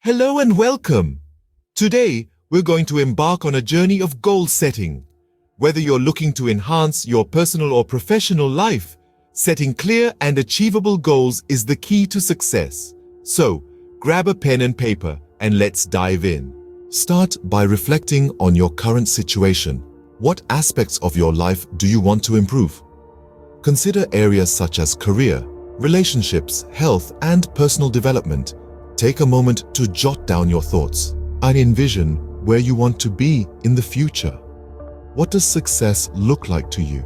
Hello and welcome. Today, we're going to embark on a journey of goal setting. Whether you're looking to enhance your personal or professional life, setting clear and achievable goals is the key to success. So, grab a pen and paper and let's dive in. Start by reflecting on your current situation. What aspects of your life do you want to improve? Consider areas such as career, relationships, health, and personal development. Take a moment to jot down your thoughts and envision where you want to be in the future. What does success look like to you?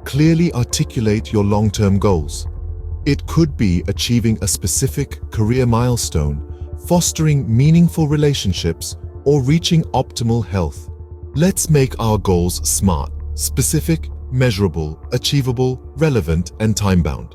Clearly articulate your long-term goals. It could be achieving a specific career milestone, fostering meaningful relationships, or reaching optimal health. Let's make our goals smart, specific, measurable, achievable, relevant, and time-bound.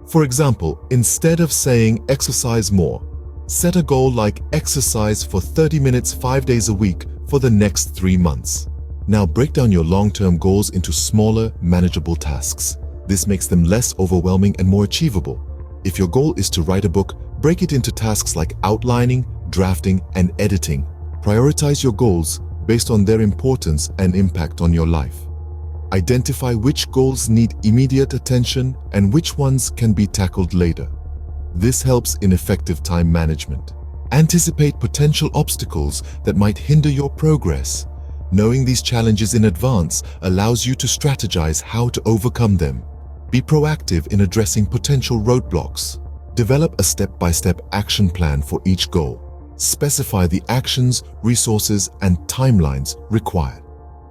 For example, instead of saying exercise more, set a goal like exercise for 30 minutes 5 days a week for the next 3 months. Now break down your long-term goals into smaller, manageable tasks. This makes them less overwhelming and more achievable. If your goal is to write a book, break it into tasks like outlining, drafting, and editing. Prioritize your goals based on their importance and impact on your life. Identify which goals need immediate attention and which ones can be tackled later. This helps in effective time management. Anticipate potential obstacles that might hinder your progress. Knowing these challenges in advance allows you to strategize how to overcome them. Be proactive in addressing potential roadblocks. Develop a step-by-step action plan for each goal. Specify the actions, resources, and timelines required.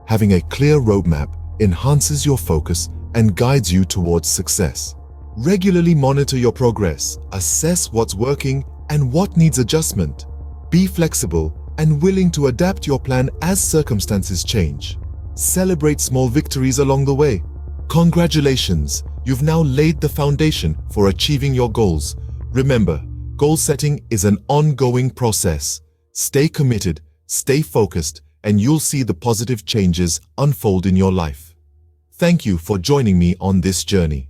Having a clear roadmap enhances your focus and guides you towards success. Regularly monitor your progress, assess what's working and what needs adjustment. Be flexible and willing to adapt your plan as circumstances change. Celebrate small victories along the way. Congratulations, you've now laid the foundation for achieving your goals. Remember, goal setting is an ongoing process. Stay committed, stay focused, and you'll see the positive changes unfold in your life. Thank you for joining me on this journey.